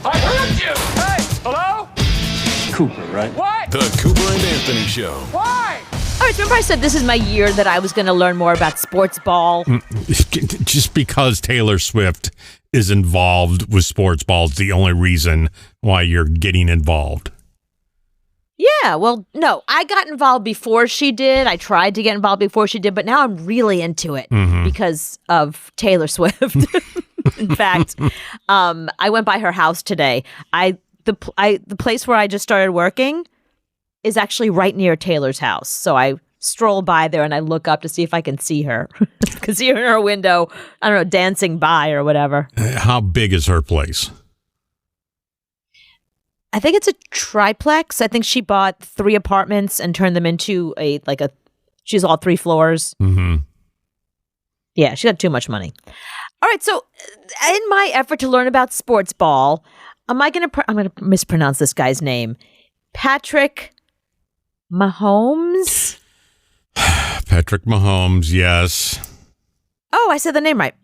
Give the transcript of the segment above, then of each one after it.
I heard you! Hey, hello? Cooper, right? What? The Cooper and Anthony Show. Why? All right, remember I said this is my year that I was going to learn more about sports ball? Just because Taylor Swift is involved with sports ball is the only reason why you're getting involved. Yeah, well, no, I got involved before she did. I tried to get involved before she did, but now I'm really into it because of Taylor Swift. In fact, I went by her house today. The place where I just started working is actually right near Taylor's house. So I stroll by there and I look up to see if I can see her. Can see her in her window, I don't know, dancing by or whatever. How big is her place? I think it's a triplex. I think she bought 3 apartments and turned them into she's all 3 floors. Mm-hmm. Yeah, she got too much money. All right, so in my effort to learn about sports ball, I'm going to mispronounce this guy's name. Patrick Mahomes? Patrick Mahomes, yes. Oh, I said the name right.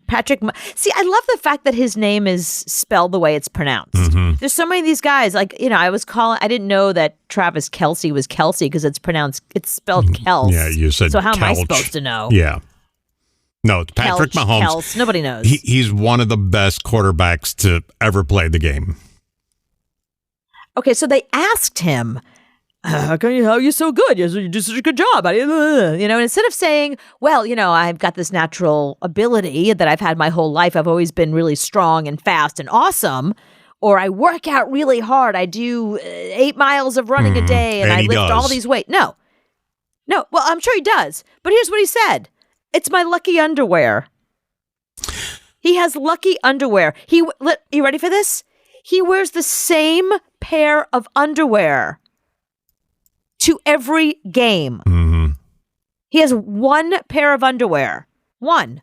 See, I love the fact that his name is spelled the way it's pronounced. Mm-hmm. There's so many of these guys. Like, I didn't know that Travis Kelce was Kelsey because it's spelled Kels. Yeah, you said so how am I Kelch. supposed to know? Yeah. No, it's Patrick Mahomes. Kels, nobody knows. He's one of the best quarterbacks to ever play the game. Okay, so they asked him, how are you so good? You do such a good job. And instead of saying, well, I've got this natural ability that I've had my whole life. I've always been really strong and fast and awesome. Or I work out really hard. I do 8 miles of running a day and I lift all these weights. No. Well, I'm sure he does. But here's what he said. It's my lucky underwear. He has lucky underwear. You ready for this? He wears the same pair of underwear to every game. Mm-hmm. He has 1 pair of underwear. 1.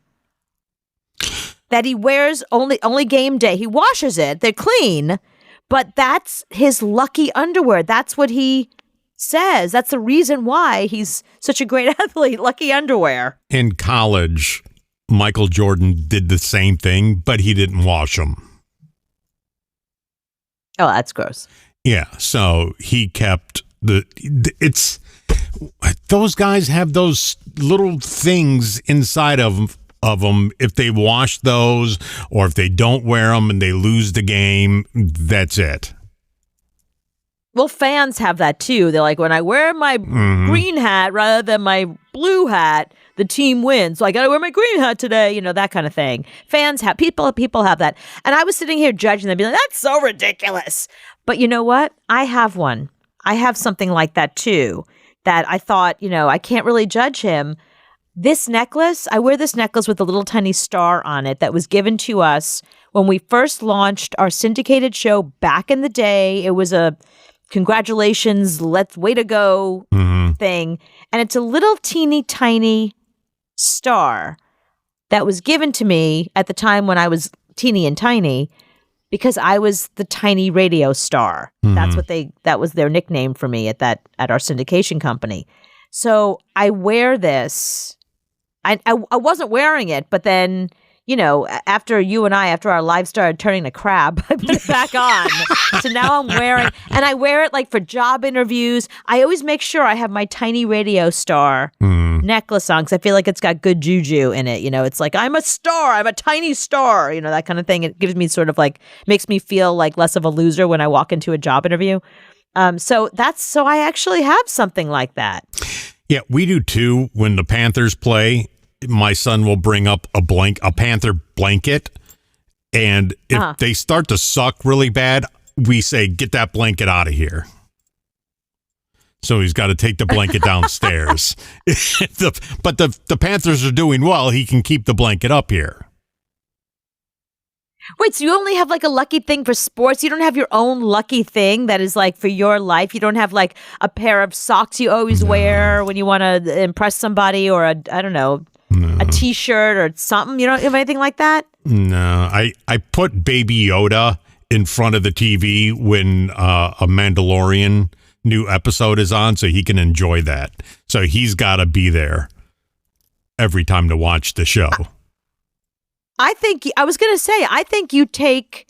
That he wears only game day. He washes it. They're clean. But that's his lucky underwear. That's what he says. That's the reason why he's such a great athlete. Lucky underwear. In college, Michael Jordan did the same thing, but he didn't wash them. Oh, that's gross. Yeah, so he kept those guys have those little things inside of them. If they wash those or if they don't wear them and they lose the game, that's it. Well, fans have that too. They're like, when I wear my green hat rather than my blue hat, the team wins. So I got to wear my green hat today, that kind of thing. Fans have, people have that. And I was sitting here judging them, being like, that's so ridiculous. But you know what? I have one. I have something like that too, that I thought, I can't really judge him. This necklace, I wear this necklace with a little tiny star on it that was given to us when we first launched our syndicated show back in the day. It was a congratulations, let's way to go thing. And it's a little teeny tiny star that was given to me at the time when I was teeny and tiny because I was the tiny radio star. That was their nickname for me at our syndication company. So I wear this. I wasn't wearing it, but then, after our lives started turning to crap, I put it back on. So now I'm wearing, and I wear it like for job interviews. I always make sure I have my tiny radio star necklace on because I feel like it's got good juju in it. It's like, I'm a star, I'm a tiny star, that kind of thing. It gives me sort of makes me feel like less of a loser when I walk into a job interview. So I actually have something like that. Yeah, we do too. When the Panthers play, my son will bring up a Panther blanket. And if they start to suck really bad, we say, get that blanket out of here. So he's got to take the blanket downstairs. But the Panthers are doing well. He can keep the blanket up here. Wait, so you only have a lucky thing for sports? You don't have your own lucky thing that is for your life? You don't have a pair of socks you always wear when you want to impress somebody or a T-shirt or something? You don't have anything like that? No, I put Baby Yoda in front of the TV when a Mandalorian new episode is on so he can enjoy that. So he's got to be there every time to watch the show. I think you take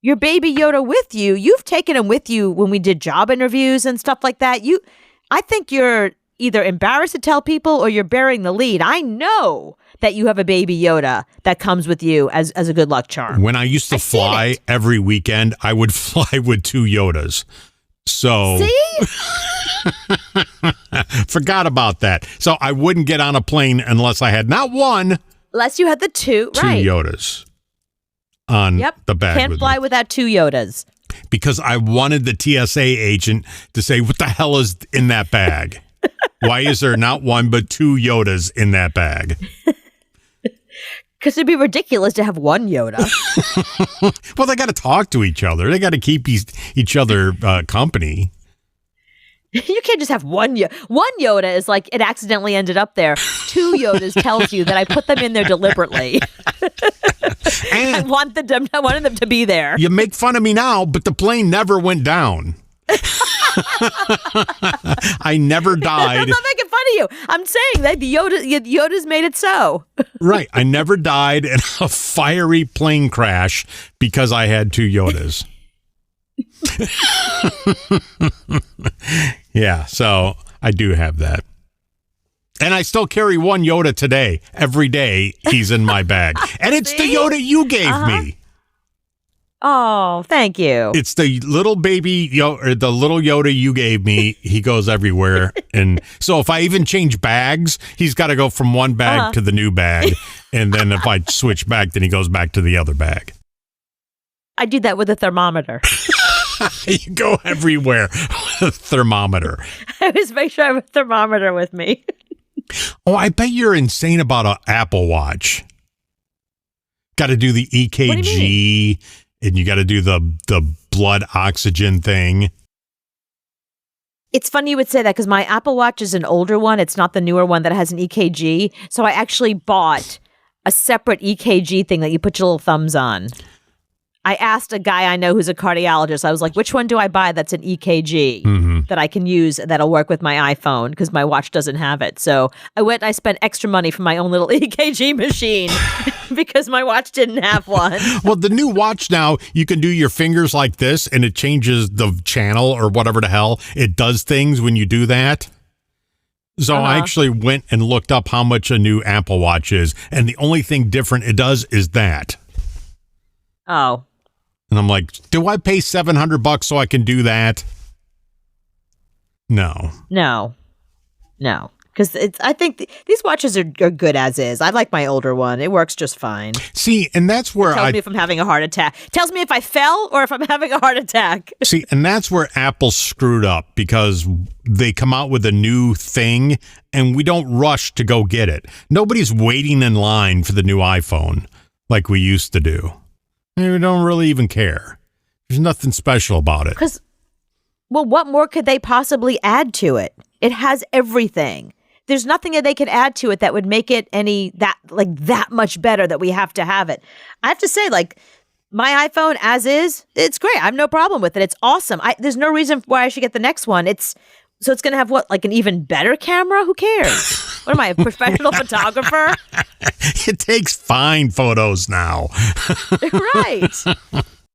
your baby Yoda with you. You've taken him with you when we did job interviews and stuff like that. I think you're either embarrassed to tell people or you're bearing the lead. I know that you have a baby Yoda that comes with you as a good luck charm. When I used to fly every weekend, I would fly with 2 Yodas. So see? Forgot about that. So I wouldn't get on a plane unless I had not one, unless you had the 2 right. Yodas on the bag. Can't fly without 2 Yodas. Because I wanted the TSA agent to say, what the hell is in that bag? Why is there not 1 but 2 Yodas in that bag? Because it'd be ridiculous to have 1 Yoda. Well, they got to talk to each other. They got to keep each other company. You can't just have 1 Yoda. 1 Yoda is like it accidentally ended up there. 2 Yodas tells you that I put them in there deliberately. I wanted them to be there. You make fun of me now, but the plane never went down. I never died. I'm not making fun of you. I'm saying that the Yoda's made it so. Right. I never died in a fiery plane crash because I had 2 Yodas. Yeah, so I do have that. And I still carry 1 Yoda today. Every day he's in my bag. And it's the Yoda you gave me. Oh, thank you. It's the little baby or the little Yoda you gave me. He goes everywhere. And so if I even change bags, he's got to go from one bag to the new bag. And then if I switch back, then he goes back to the other bag. I do that with a thermometer. You go everywhere with a thermometer. I always make sure I have a thermometer with me. Oh, I bet you're insane about an Apple Watch. Got to do the EKG, and you got to do the blood oxygen thing. It's funny you would say that because my Apple Watch is an older one. It's not the newer one that has an EKG. So I actually bought a separate EKG thing that you put your little thumbs on. I asked a guy I know who's a cardiologist. I was like, which one do I buy that's an EKG that I can use that'll work with my iPhone because my watch doesn't have it. So I went and I spent extra money for my own little EKG machine because my watch didn't have one. Well, the new watch now, you can do your fingers like this and it changes the channel or whatever the hell. It does things when you do that. So I actually went and looked up how much a new Apple Watch is. And the only thing different it does is that. Oh. And I'm like, do I pay $700 so I can do that? No. Because I think these watches are good as is. I like my older one. It works just fine. See, and that's where Tells me if I'm having a heart attack. Tells me if I fell or if I'm having a heart attack. See, and that's where Apple screwed up because they come out with a new thing and we don't rush to go get it. Nobody's waiting in line for the new iPhone like we used to do. We don't really even care. There's nothing special about it. Because, well, what more could they possibly add to it? It has everything. There's nothing that they could add to it that would make it that much better that we have to have it. I have to say, like, my iPhone as is, it's great. I have no problem with it. It's awesome. There's no reason why I should get the next one. So it's going to have what, like an even better camera? Who cares? What am I, a professional photographer? It takes fine photos now. Right.